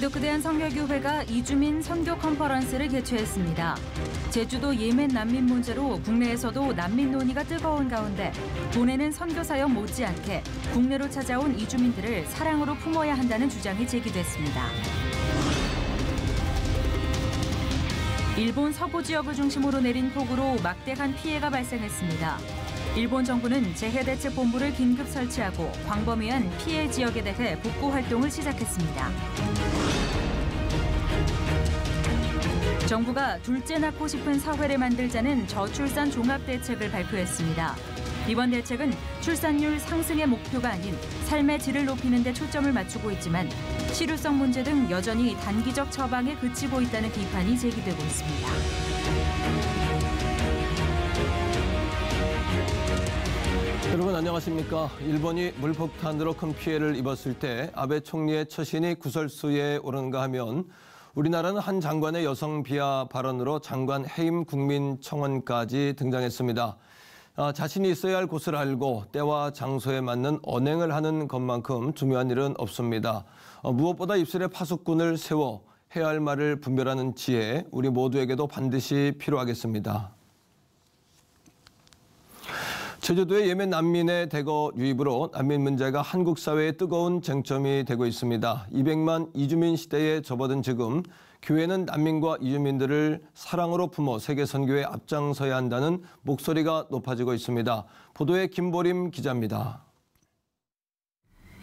기독교대한 선교교회가 이주민 선교 컨퍼런스를 개최했습니다. 제주도 예멘 난민 문제로 국내에서도 난민 논의가 뜨거운 가운데 도내는 선교 사역 못지않게 국내로 찾아온 이주민들을 사랑으로 품어야 한다는 주장이 제기됐습니다. 일본 서부 지역을 중심으로 내린 폭우로 막대한 피해가 발생했습니다. 일본 정부는 재해대책본부를 긴급 설치하고 광범위한 피해 지역에 대해 복구 활동을 시작했습니다. 정부가 둘째 낳고 싶은 사회를 만들자는 저출산 종합대책을 발표했습니다. 이번 대책은 출산율 상승의 목표가 아닌 삶의 질을 높이는 데 초점을 맞추고 있지만 실효성 문제 등 여전히 단기적 처방에 그치고 있다는 비판이 제기되고 있습니다. 여러분 안녕하십니까? 일본이 물폭탄으로 큰 피해를 입었을 때 아베 총리의 처신이 구설수에 오르는가 하면 우리나라는 한 장관의 여성 비하 발언으로 장관 해임 국민청원까지 등장했습니다. 자신이 있어야 할 곳을 알고 때와 장소에 맞는 언행을 하는 것만큼 중요한 일은 없습니다. 무엇보다 입술에 파수꾼을 세워 해야 할 말을 분별하는 지혜, 우리 모두에게도 반드시 필요하겠습니다. 제주도의 예멘 난민의 대거 유입으로 난민 문제가 한국 사회의 뜨거운 쟁점이 되고 있습니다. 200만 이주민 시대에 접어든 지금 교회는 난민과 이주민들을 사랑으로 품어 세계 선교에 앞장서야 한다는 목소리가 높아지고 있습니다. 보도에 김보림 기자입니다.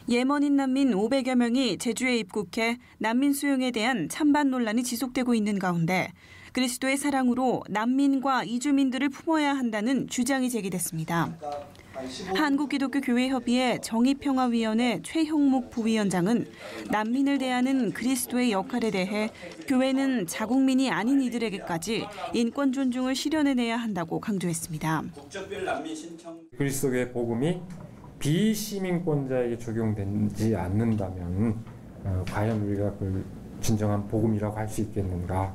예멘인 난민 500여 명이 제주에 입국해 난민 수용에 대한 찬반 논란이 지속되고 있는 가운데 그리스도의 사랑으로 난민과 이주민들을 품어야 한다는 주장이 제기됐습니다. 한국기독교교회협의회 정의평화위원회 최형목 부위원장은 난민을 대하는 그리스도의 역할에 대해 교회는 자국민이 아닌 이들에게까지 인권 존중을 실현해내야 한다고 강조했습니다. 그리스도의 복음이 비시민권자에게 적용되지 않는다면 과연 우리가 그걸 진정한 복음이라고 할 수 있겠는가?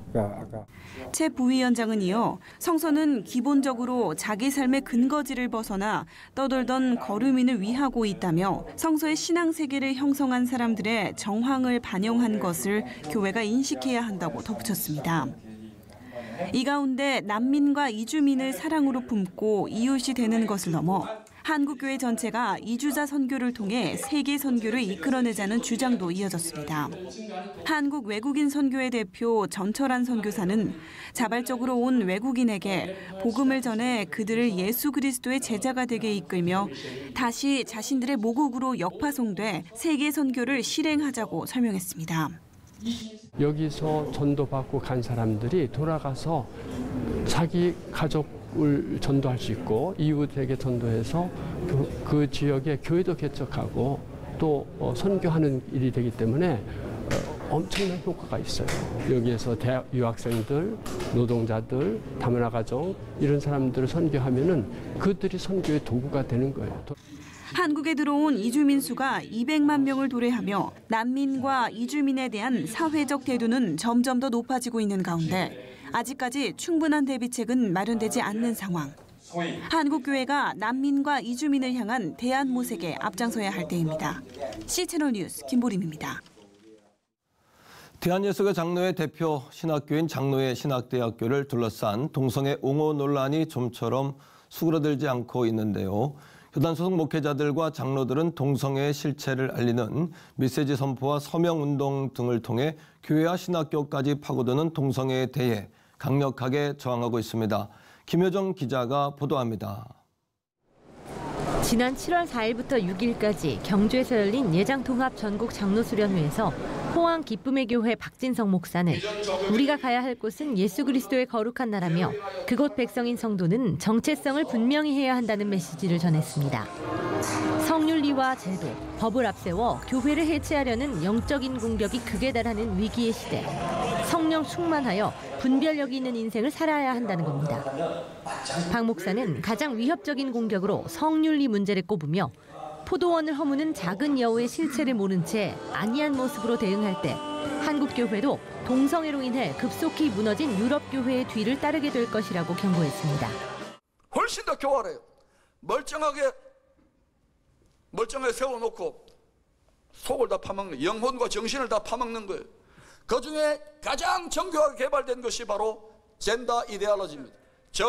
최 부위원장은 이어 성서는 기본적으로 자기 삶의 근거지를 벗어나 떠돌던 거류민을 위하고 있다며 성서의 신앙 세계를 형성한 사람들의 정황을 반영한 것을 교회가 인식해야 한다고 덧붙였습니다. 이 가운데 난민과 이주민을 사랑으로 품고 이웃이 되는 것을 넘어 한국교회 전체가 이주자 선교를 통해 세계 선교를 이끌어내자는 주장도 이어졌습니다. 한국 외국인 선교회 대표 전철한 선교사는 자발적으로 온 외국인에게 복음을 전해 그들을 예수 그리스도의 제자가 되게 이끌며 다시 자신들의 모국으로 역파송돼 세계 선교를 실행하자고 설명했습니다. 여기서 전도받고 간 사람들이 돌아가서 자기 가족을 전도할 수 있고 이웃에게 전도해서 그 지역에 교회도 개척하고 또 선교하는 일이 되기 때문에 엄청난 효과가 있어요. 여기에서 대학 유학생들, 노동자들, 다문화 가정 이런 사람들을 선교하면은 그들이 선교의 도구가 되는 거예요. 한국에 들어온 이주민 수가 200만 명을 도래하며 난민과 이주민에 대한 사회적 태도는 점점 더 높아지고 있는 가운데 아직까지 충분한 대비책은 마련되지 않는 상황. 한국교회가 난민과 이주민을 향한 대안 모색에 앞장서야 할 때입니다. C채널 뉴스 김보림입니다. 대한예수교 장로회 대표 신학교인 장로회 신학대학교를 둘러싼 동성애 옹호 논란이 좀처럼 수그러들지 않고 있는데요. 교단 소속 목회자들과 장로들은 동성애의 실체를 알리는 메시지 선포와 서명운동 등을 통해 교회와 신학교까지 파고드는 동성애에 대해 강력하게 저항하고 있습니다. 김효정 기자가 보도합니다. 지난 7월 4일부터 6일까지 경주에서 열린 예장통합 전국 장로수련회에서 포항 기쁨의 교회 박진성 목사는 우리가 가야 할 곳은 예수 그리스도의 거룩한 나라며 그곳 백성인 성도는 정체성을 분명히 해야 한다는 메시지를 전했습니다. 성윤리와 제도, 법을 앞세워 교회를 해체하려는 영적인 공격이 극에 달하는 위기의 시대. 성령 충만하여 분별력 있는 인생을 살아야 한다는 겁니다. 박 목사는 가장 위협적인 공격으로 성윤리 문제를 꼽으며 포도원을 허무는 작은 여우의 실체를 모른 채 안이한 모습으로 대응할 때 한국 교회도 동성애로 인해 급속히 무너진 유럽 교회의 뒤를 따르게 될 것이라고 경고했습니다. 훨씬 더 교활해요. 멀쩡하게 세워놓고 속을 다 파먹는, 영혼과 정신을 다 파먹는 거예요. 그중에 가장 정교하게 개발된 것이 바로 젠더 이데올로지입니다. 전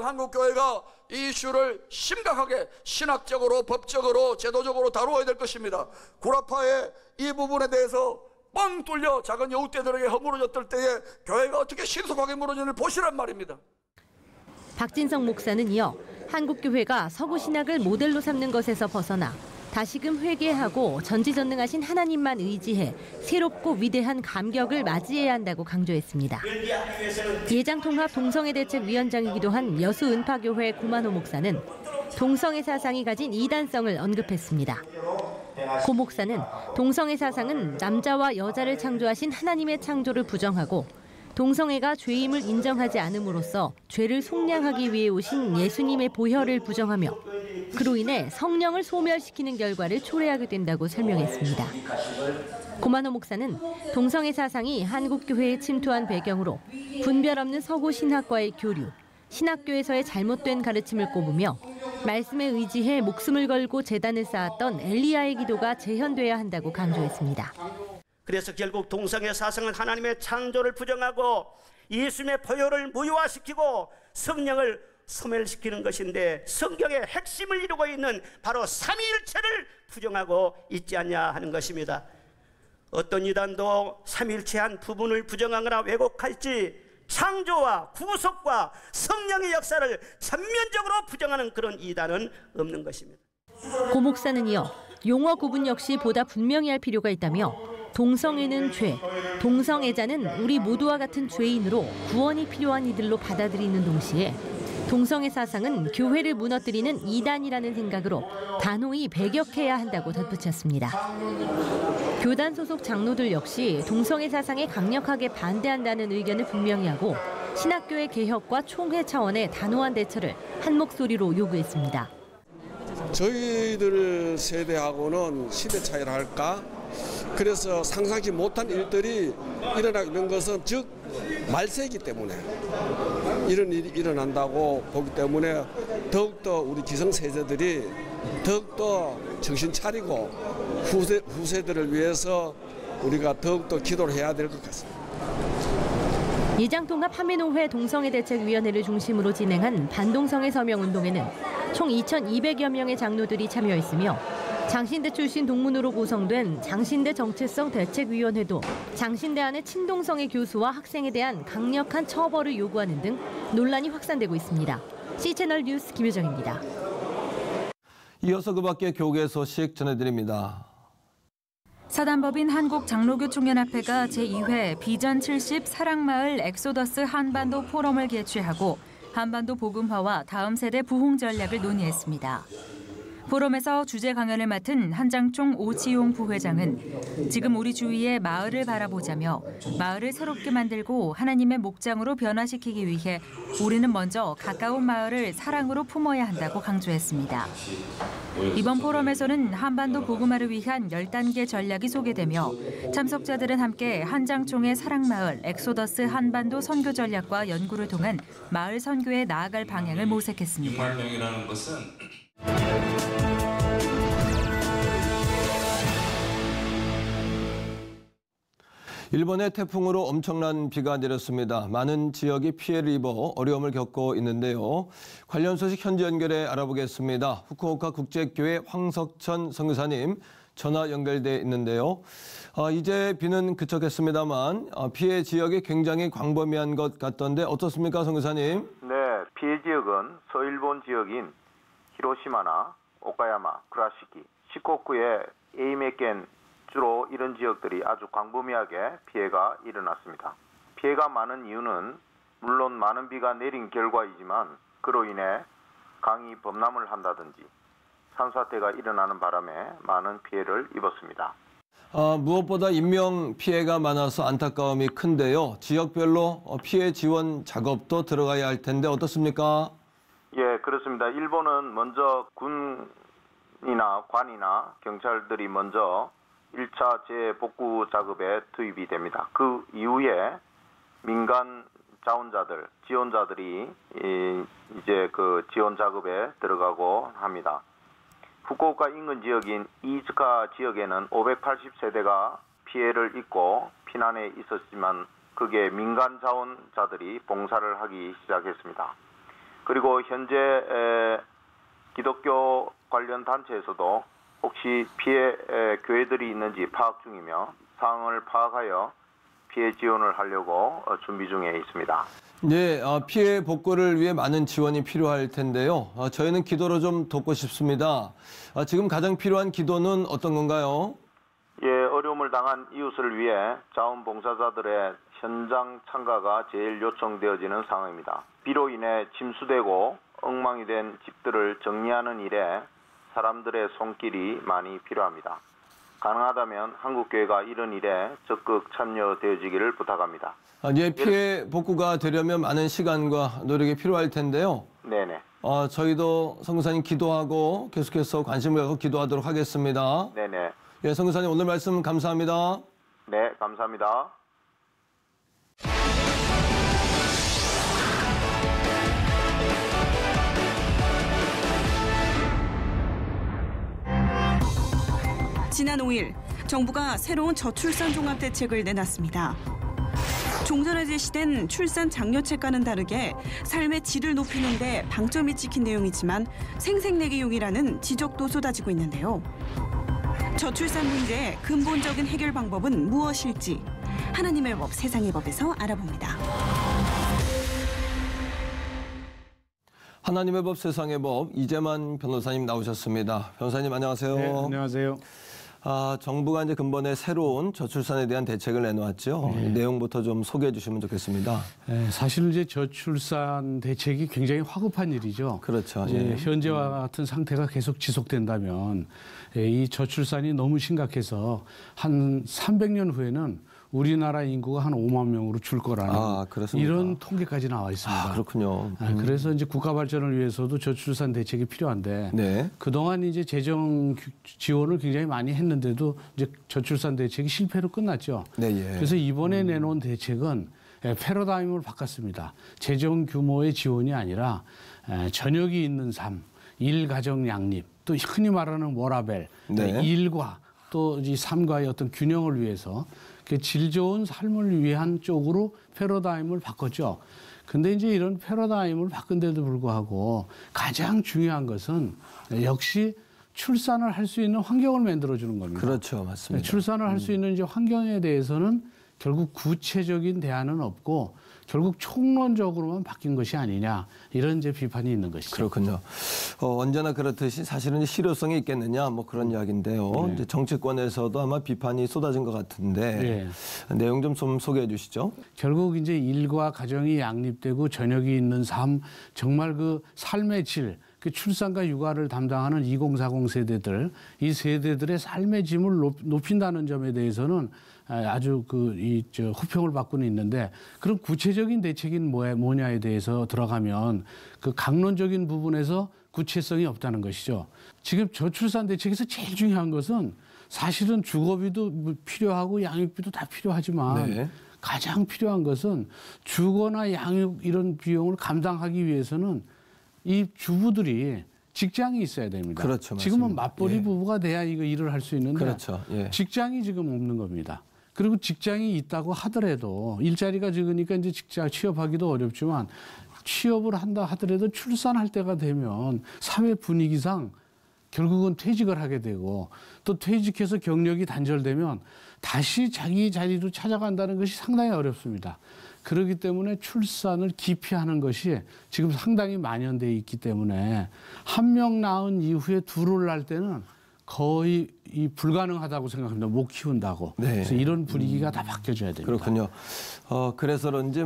한국교회가 이 이슈를 심각하게 신학적으로, 법적으로, 제도적으로 다루어야 될 것입니다. 구라파의 이 부분에 대해서 뻥 뚫려 작은 여우떼들에게 허물어졌을 때에 교회가 어떻게 신속하게 무너지는지 보시란 말입니다. 박진성 목사는 이어 한국교회가 서구 신학을 모델로 삼는 것에서 벗어나 다시금 회개하고 전지전능하신 하나님만 의지해 새롭고 위대한 감격을 맞이해야 한다고 강조했습니다. 예장통합 동성애대책위원장이기도 한 여수은파교회 고만호 목사는 동성애 사상이 가진 이단성을 언급했습니다. 고 목사는 동성애 사상은 남자와 여자를 창조하신 하나님의 창조를 부정하고 동성애가 죄임을 인정하지 않음으로써 죄를 속량하기 위해 오신 예수님의 보혈을 부정하며 그로 인해 성령을 소멸시키는 결과를 초래하게 된다고 설명했습니다. 고만호 목사는 동성애 사상이 한국교회에 침투한 배경으로 분별 없는 서구 신학과의 교류, 신학교에서의 잘못된 가르침을 꼽으며 말씀에 의지해 목숨을 걸고 제단을 쌓았던 엘리야의 기도가 재현돼야 한다고 강조했습니다. 그래서 결국 동성애 사상은 하나님의 창조를 부정하고 예수님의 보혈을 무효화시키고 성령을 소멸시키는 것인데 성경의 핵심을 이루고 있는 바로 삼위일체를 부정하고 있지 않냐 하는 것입니다. 어떤 이단도 삼위일체한 부분을 부정하거나 왜곡할지 창조와 구속과 성령의 역사를 전면적으로 부정하는 그런 이단은 없는 것입니다. 고 목사는 이어 용어 구분 역시 보다 분명히 할 필요가 있다며 동성애는 죄, 동성애자는 우리 모두와 같은 죄인으로 구원이 필요한 이들로 받아들이는 동시에 동성애 사상은 교회를 무너뜨리는 이단이라는 생각으로 단호히 배격해야 한다고 덧붙였습니다. 교단 소속 장로들 역시 동성애 사상에 강력하게 반대한다는 의견을 분명히 하고 신학교의 개혁과 총회 차원의 단호한 대처를 한 목소리로 요구했습니다. 저희들 세대하고는 시대 차이를 할까? 그래서 상상치 못한 일들이 일어나고 있는 것은 즉 말세이기 때문에 이런 일이 일어난다고 보기 때문에 더욱더 우리 기성세대들이 더욱더 정신 차리고 후세들을 위해서 우리가 더욱더 기도를 해야 될 것 같습니다. 예장통합 한민호회 동성애대책위원회를 중심으로 진행한 반동성애 서명운동에는 총 2,200여 명의 장로들이 참여했으며 장신대 출신 동문으로 구성된 장신대 정체성 대책위원회도 장신대 안의 친동성애 교수와 학생에 대한 강력한 처벌을 요구하는 등 논란이 확산되고 있습니다. C채널 뉴스 김효정입니다. 이어서 그 밖에 교계 소식 전해드립니다. 사단법인 한국장로교총연합회가 제2회 비전 70 사랑마을 엑소더스 한반도 포럼을 개최하고 한반도 복음화와 다음 세대 부흥 전략을 논의했습니다. 포럼에서 주재 강연을 맡은 한장총 오치용 부회장은 지금 우리 주위의 마을을 바라보자며 마을을 새롭게 만들고 하나님의 목장으로 변화시키기 위해 우리는 먼저 가까운 마을을 사랑으로 품어야 한다고 강조했습니다. 이번 포럼에서는 한반도 복음화를 위한 10단계 전략이 소개되며 참석자들은 함께 한장총의 사랑마을 엑소더스 한반도 선교 전략과 연구를 통한 마을 선교에 나아갈 방향을 모색했습니다. 활동이라는 것은 일본의 태풍으로 엄청난 비가 내렸습니다. 많은 지역이 피해를 입어 어려움을 겪고 있는데요. 관련 소식 현지 연결해 알아보겠습니다. 후쿠오카 국제교회 황석천 선교사님 전화 연결돼 있는데요. 이제 비는 그쳤겠습니다만 피해 지역이 굉장히 광범위한 것 같던데 어떻습니까, 선교사님? 네, 피해 지역은 서일본 지역인 히로시마나 오카야마, 쿠라시키, 시코쿠의 에이메켄 주로 이런 지역들이 아주 광범위하게 피해가 일어났습니다. 피해가 많은 이유는 물론 많은 비가 내린 결과이지만 그로 인해 강이 범람을 한다든지 산사태가 일어나는 바람에 많은 피해를 입었습니다. 무엇보다 인명 피해가 많아서 안타까움이 큰데요. 지역별로 피해 지원 작업도 들어가야 할 텐데 어떻습니까? 예, 그렇습니다. 일본은 먼저 군이나 관이나 경찰들이 먼저 1차 재복구 작업에 투입이 됩니다. 그 이후에 민간 자원자들, 지원자들이 이제 그 지원 작업에 들어가고 합니다. 후쿠오카 인근 지역인 이즈카 지역에는 580세대가 피해를 입고 피난에 있었지만 그게 민간 자원자들이 봉사를 하기 시작했습니다. 그리고 현재 기독교 관련 단체에서도 혹시 피해 교회들이 있는지 파악 중이며 상황을 파악하여 피해 지원을 하려고 준비 중에 있습니다. 네, 피해 복구를 위해 많은 지원이 필요할 텐데요. 저희는 기도로 좀 돕고 싶습니다. 지금 가장 필요한 기도는 어떤 건가요? 예, 어려움을 당한 이웃을 위해 자원봉사자들의 현장 참가가 제일 요청되어지는 상황입니다. 비로 인해 침수되고 엉망이 된 집들을 정리하는 일에 사람들의 손길이 많이 필요합니다. 가능하다면 한국교회가 이런 일에 적극 참여되어지기를 부탁합니다. 예, 피해 복구가 되려면 많은 시간과 노력이 필요할 텐데요. 네네. 저희도 성교사님 기도하고 계속해서 관심을 갖고 기도하도록 하겠습니다. 네네. 예, 성교사님 오늘 말씀 감사합니다. 네, 감사합니다. 지난 5일 정부가 새로운 저출산 종합대책을 내놨습니다. 종전에 제시된 출산 장려책과는 다르게 삶의 질을 높이는 데 방점이 찍힌 내용이지만 생색내기용이라는 지적도 쏟아지고 있는데요. 저출산 문제의 근본적인 해결 방법은 무엇일지 하나님의 법, 세상의 법에서 알아봅니다. 하나님의 법, 세상의 법, 이재만 변호사님 나오셨습니다. 변호사님 안녕하세요. 네, 안녕하세요. 정부가 이제 근본에 새로운 저출산에 대한 대책을 내놓았죠. 네. 내용부터 좀 소개해 주시면 좋겠습니다. 네, 사실 이제 저출산 대책이 굉장히 화급한 일이죠. 그렇죠. 이제 예. 현재와 같은 상태가 계속 지속된다면 이 저출산이 너무 심각해서 한 300년 후에는 우리나라 인구가 한 5만 명으로 줄 거라는 이런 통계까지 나와 있습니다. 그렇군요. 그래서 이제 국가 발전을 위해서도 저출산 대책이 필요한데 네. 그동안 이제 재정 지원을 굉장히 많이 했는데도 이제 저출산 대책이 실패로 끝났죠. 네, 예. 그래서 이번에 내놓은 대책은 패러다임을 바꿨습니다. 재정 규모의 지원이 아니라 저녁이 있는 삶, 일가정 양립, 또 흔히 말하는 워라벨, 네. 일과 또 이 삶과의 어떤 균형을 위해서 질 좋은 삶을 위한 쪽으로 패러다임을 바꿨죠. 근데 이제 이런 패러다임을 바꾼데도 불구하고 가장 중요한 것은 역시 출산을 할 수 있는 환경을 만들어주는 겁니다. 그렇죠. 맞습니다. 출산을 할 수 있는 이제 환경에 대해서는 결국 구체적인 대안은 없고 결국 총론적으로만 바뀐 것이 아니냐 이런 이제 비판이 있는 것이죠. 그렇군요. 언제나 그렇듯이 사실은 이제 실효성이 있겠느냐 뭐 그런 이야기인데요. 네. 이제 정치권에서도 아마 비판이 쏟아진 것 같은데 내용 좀 소개해 주시죠. 결국 이제 일과 가정이 양립되고 저녁이 있는 삶, 정말 그 삶의 질, 그 출산과 육아를 담당하는 2040 세대들, 이 세대들의 삶의 짐을 높인다는 점에 대해서는 아주 호평을 받고는 있는데 그럼 구체적인 대책이 뭐냐에 대해서 들어가면 그 강론적인 부분에서 구체성이 없다는 것이죠. 지금 저출산 대책에서 제일 중요한 것은 사실은 주거비도 필요하고 양육비도 다 필요하지만 네. 가장 필요한 것은 주거나 양육 이런 비용을 감당하기 위해서는 이 주부들이 직장이 있어야 됩니다. 그렇죠, 지금은 맞벌이 부부가 돼야 이거 일을 할 수 있는데 그렇죠. 예. 직장이 지금 없는 겁니다. 그리고 직장이 있다고 하더라도 일자리가 적으니까 이제 직장 취업하기도 어렵지만 취업을 한다 하더라도 출산할 때가 되면 사회 분위기상 결국은 퇴직을 하게 되고 또 퇴직해서 경력이 단절되면 다시 자기 자리로 찾아간다는 것이 상당히 어렵습니다. 그렇기 때문에 출산을 기피하는 것이 지금 상당히 만연되어 있기 때문에 한 명 낳은 이후에 둘을 낳을 때는 거의 불가능하다고 생각합니다. 못 키운다고. 네. 그래서 이런 분위기가 다 바뀌어져야 됩니다. 그렇군요. 그래서 그런지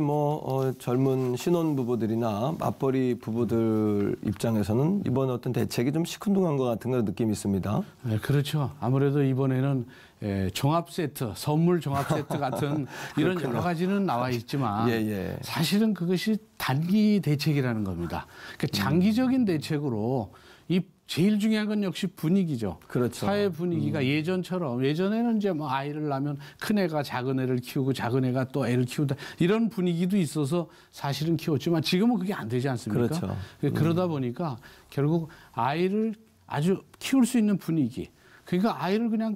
젊은 신혼부부들이나 맞벌이 부부들 입장에서는 이번 어떤 대책이 좀 시큰둥한 것 같은 그런 느낌이 있습니다. 네, 그렇죠. 아무래도 이번에는 종합 세트, 선물 종합 세트 같은 이런 여러 가지는 나와 있지만 사실은 그것이 단기 대책이라는 겁니다. 그러니까 장기적인 대책으로 이 제일 중요한 건 역시 분위기죠. 그렇죠. 사회 분위기가 예전에는 이제 뭐 아이를 낳으면 큰 애가 작은 애를 키우고 작은 애가 또 애를 키우다 이런 분위기도 있어서 사실은 키웠지만 지금은 그게 안 되지 않습니까? 그렇죠. 그러다 보니까 결국 아이를 아주 키울 수 있는 분위기. 그러니까 아이를 그냥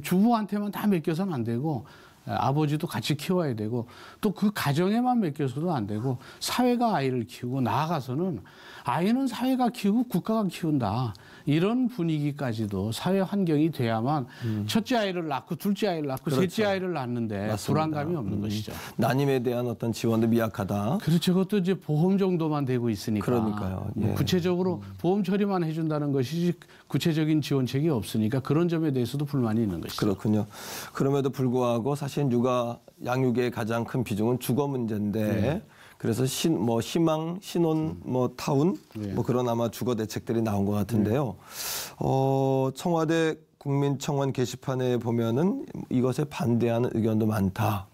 주부한테만 다 맡겨서는 안 되고 아버지도 같이 키워야 되고 또 그 가정에만 맡겨서도 안 되고 사회가 아이를 키우고 나아가서는 아이는 사회가 키우고 국가가 키운다. 이런 분위기까지도 사회 환경이 돼야만 첫째 아이를 낳고 둘째 아이를 낳고 그렇죠. 셋째 아이를 낳는데 맞습니다. 불안감이 없는 것이죠. 난임에 대한 어떤 지원도 미약하다. 그렇죠. 그것도 이제 보험 정도만 되고 있으니까. 그러니까요. 예. 구체적으로 보험 처리만 해준다는 것이지 구체적인 지원책이 없으니까 그런 점에 대해서도 불만이 있는 것이죠. 그렇군요. 그럼에도 불구하고 사실 육아 양육의 가장 큰 비중은 주거 문제인데 그래서 희망, 신혼, 타운 그런 아마 주거 대책들이 나온 것 같은데요. 청와대 국민청원 게시판에 보면은 이것에 반대하는 의견도 많다.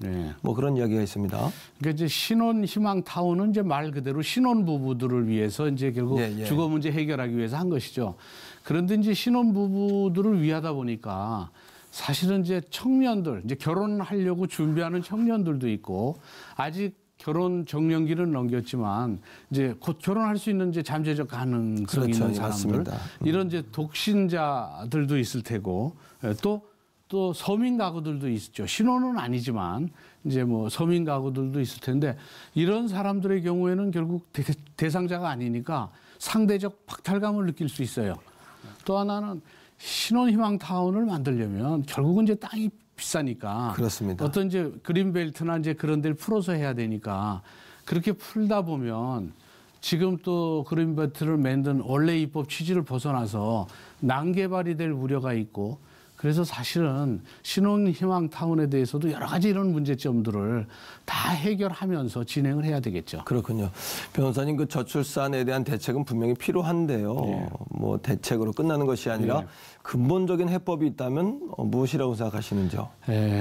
그런 이야기가 있습니다. 그러니까 이제 신혼 희망 타운은 이제 말 그대로 신혼 부부들을 위해서 이제 결국 주거 문제 해결하기 위해서 한 것이죠. 그런데 이제 신혼 부부들을 위하다 보니까 사실은 이제 청년들, 이제 결혼하려고 준비하는 청년들도 있고 아직 결혼 정년기를 넘겼지만 이제 곧 결혼할 수 있는 이제 잠재적 가능성이 있는 사람들, 맞습니다. 이런 이제 독신자들도 있을 테고 또 서민 가구들도 있죠. 신혼은 아니지만 이제 서민 가구들도 있을 텐데 이런 사람들의 경우에는 결국 대상자가 아니니까 상대적 박탈감을 느낄 수 있어요. 또 하나는 신혼희망타운을 만들려면 결국은 이제 땅이 비싸니까. 그렇습니다. 어떤 이제 그린벨트나 이제 그런 데를 풀어서 해야 되니까 그렇게 풀다 보면 지금 또 그린벨트를 만든 원래 입법 취지를 벗어나서 난개발이 될 우려가 있고 그래서 사실은 신혼희망타운에 대해서도 여러 가지 이런 문제점들을 다 해결하면서 진행을 해야 되겠죠. 그렇군요. 변호사님 그 저출산에 대한 대책은 분명히 필요한데요. 대책으로 끝나는 것이 아니라 근본적인 해법이 있다면 무엇이라고 생각하시는지요?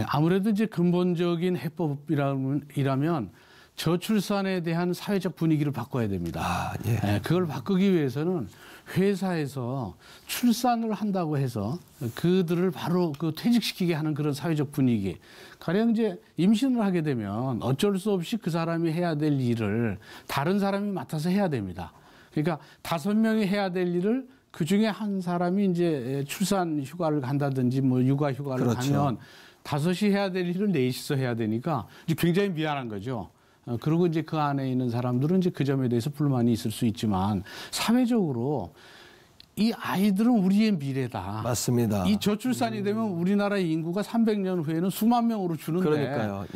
아무래도 이제 근본적인 해법이라면 저출산에 대한 사회적 분위기를 바꿔야 됩니다. 그걸 바꾸기 위해서는 회사에서 출산을 한다고 해서 그들을 바로 퇴직시키게 하는 그런 사회적 분위기. 가령 이제 임신을 하게 되면 어쩔 수 없이 그 사람이 해야 될 일을 다른 사람이 맡아서 해야 됩니다. 그러니까 5명이 해야 될 일을 그 중에 한 사람이 이제 출산 휴가를 간다든지 육아 휴가를 가면 5이 해야 될 일을 4이서 해야 되니까 이제 굉장히 미안한 거죠. 그리고 이제 그 안에 있는 사람들은 이제 그 점에 대해서 불만이 있을 수 있지만 사회적으로 이 아이들은 우리의 미래다. 맞습니다. 이 저출산이 되면 우리나라의 인구가 300년 후에는 수만 명으로 주는데 그러니까요.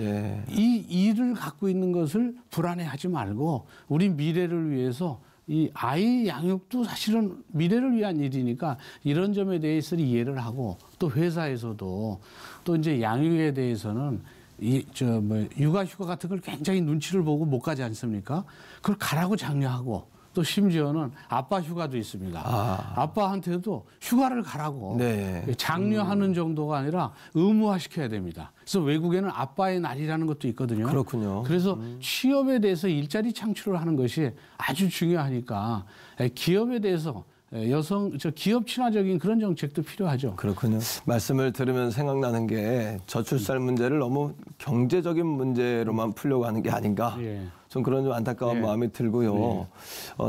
이 일을 갖고 있는 것을 불안해하지 말고 우리 미래를 위해서 이 아이 양육도 사실은 미래를 위한 일이니까 이런 점에 대해서 이해를 하고 또 회사에서도 또 이제 양육에 대해서는 육아휴가 같은 걸 굉장히 눈치를 보고 못 가지 않습니까? 그걸 가라고 장려하고 또 심지어는 아빠 휴가도 있습니다. 아빠한테도 휴가를 가라고 장려하는 정도가 아니라 의무화시켜야 됩니다. 그래서 외국에는 아빠의 날이라는 것도 있거든요. 그렇군요. 그래서 취업에 대해서 일자리 창출을 하는 것이 아주 중요하니까 기업에 대해서 기업 친화적인 그런 정책도 필요하죠. 그렇군요. 말씀을 들으면 생각나는 게 저출산 문제를 너무 경제적인 문제로만 풀려고 하는 게 아닌가. 좀 그런 좀 안타까운 마음이 들고요.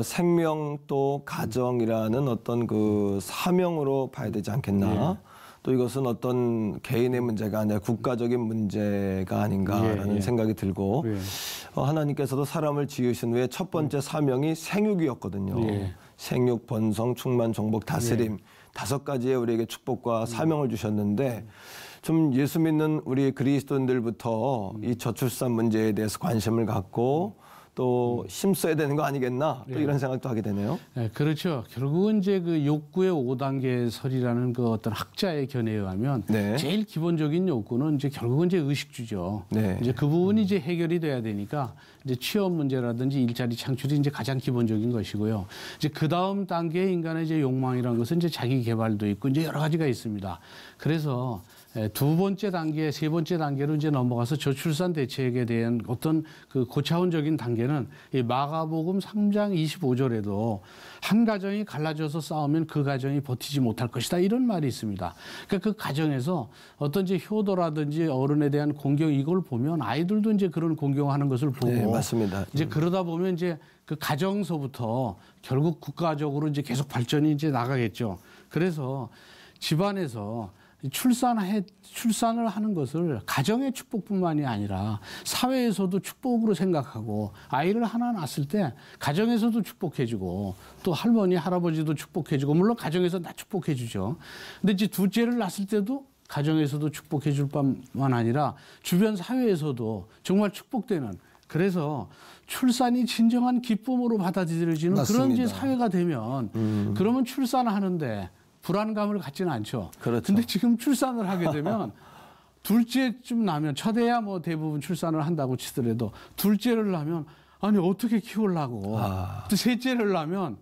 생명 또 가정이라는 어떤 그 사명으로 봐야 되지 않겠나. 또 이것은 어떤 개인의 문제가 아니라 국가적인 문제가 아닌가라는 생각이 들고 하나님께서도 사람을 지으신 후에 첫 번째 사명이 생육이었거든요. 생육, 번성, 충만, 정복, 다스림 5가지의 우리에게 축복과 사명을 주셨는데 좀 예수 믿는 우리 그리스도인들부터 이 저출산 문제에 대해서 관심을 갖고 또 힘써야 되는 거 아니겠나 또 이런 생각도 하게 되네요. 그렇죠. 결국은 이제 그 욕구의 5단계 설이라는 그 어떤 학자의 견해에 의하면 제일 기본적인 욕구는 이제 결국은 이제 의식주죠. 이제 그 부분이 이제 해결이 돼야 되니까 이제 취업 문제라든지 일자리 창출이 이제 가장 기본적인 것이고요. 이제 그 다음 단계의 인간의 이제 욕망이라는 것은 이제 자기 개발도 있고 이제 여러 가지가 있습니다. 그래서 2번째 단계, 3번째 단계로 이제 넘어가서 저출산 대책에 대한 어떤 그 고차원적인 단계는 이 마가복음 3장 25절에도 한 가정이 갈라져서 싸우면 그 가정이 버티지 못할 것이다 이런 말이 있습니다. 그러니까 그 가정에서 어떤 이제 효도라든지 어른에 대한 공경 이걸 보면 아이들도 이제 그런 공경하는 것을 보고 맞습니다. 이제 그러다 보면 이제 그 가정서부터 결국 국가적으로 이제 계속 발전이 이제 나가겠죠. 그래서 집안에서 출산을 하는 것을 가정의 축복뿐만이 아니라 사회에서도 축복으로 생각하고 아이를 하나 낳았을 때 가정에서도 축복해주고 또 할머니, 할아버지도 축복해주고 물론 가정에서 다 축복해주죠. 근데 이제 둘째를 낳았을 때도 가정에서도 축복해줄 뿐만 아니라 주변 사회에서도 정말 축복되는 그래서 출산이 진정한 기쁨으로 받아들여지는 맞습니다. 그런 이제 사회가 되면 그러면 출산하는데 불안감을 갖지는 않죠. 그렇죠. 근데 지금 출산을 하게 되면 둘째쯤 나면 첫애야 뭐 대부분 출산을 한다고 치더라도 둘째를 낳으면 아니 어떻게 키우려고 또 셋째를 낳으면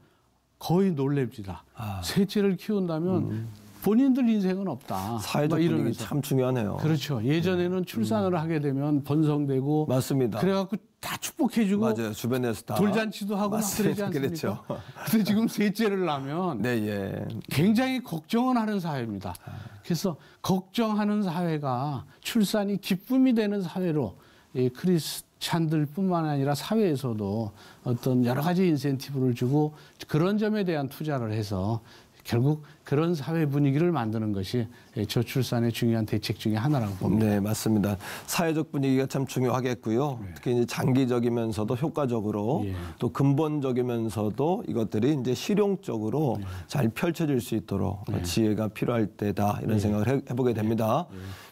거의 놀랍니다. 셋째를 키운다면 본인들 인생은 없다. 사회적 분위기 참 중요하네요. 그렇죠. 예전에는 출산을 하게 되면 번성되고 맞습니다. 그래갖고 다 축복해주고 맞아요. 주변에서 다 돌잔치도 하고 막 그러지 않습니까? 그렇죠. 근데 지금 셋째를 낳으면 네, 예. 굉장히 걱정을 하는 사회입니다. 그래서 걱정하는 사회가 출산이 기쁨이 되는 사회로 이 크리스찬들뿐만 아니라 사회에서도 어떤 여러 가지 인센티브를 주고 그런 점에 대한 투자를 해서 결국 그런 사회 분위기를 만드는 것이 저출산의 중요한 대책 중에 하나라고 봅니다. 네, 맞습니다. 사회적 분위기가 참 중요하겠고요. 특히 이제 장기적이면서도 효과적으로 또 근본적이면서도 이것들이 이제 실용적으로 잘 펼쳐질 수 있도록 지혜가 필요할 때다 이런 생각을 해보게 됩니다.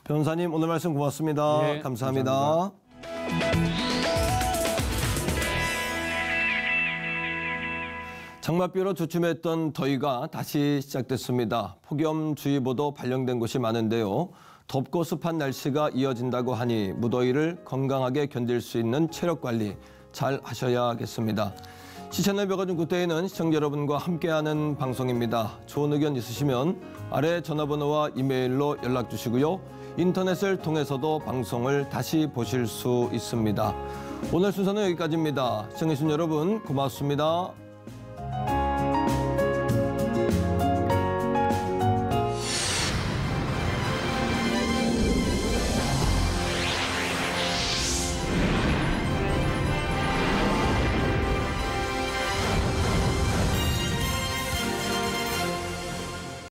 변호사님 오늘 말씀 고맙습니다. 감사합니다. 장맛비로 주춤했던 더위가 다시 시작됐습니다. 폭염주의보도 발령된 곳이 많은데요. 덥고 습한 날씨가 이어진다고 하니 무더위를 건강하게 견딜 수 있는 체력 관리 잘 하셔야겠습니다. 시청의 벽어준 굿데이는 시청자 여러분과 함께하는 방송입니다. 좋은 의견 있으시면 아래 전화번호와 이메일로 연락 주시고요. 인터넷을 통해서도 방송을 다시 보실 수 있습니다. 오늘 순서는 여기까지입니다. 시청해주신 여러분 고맙습니다.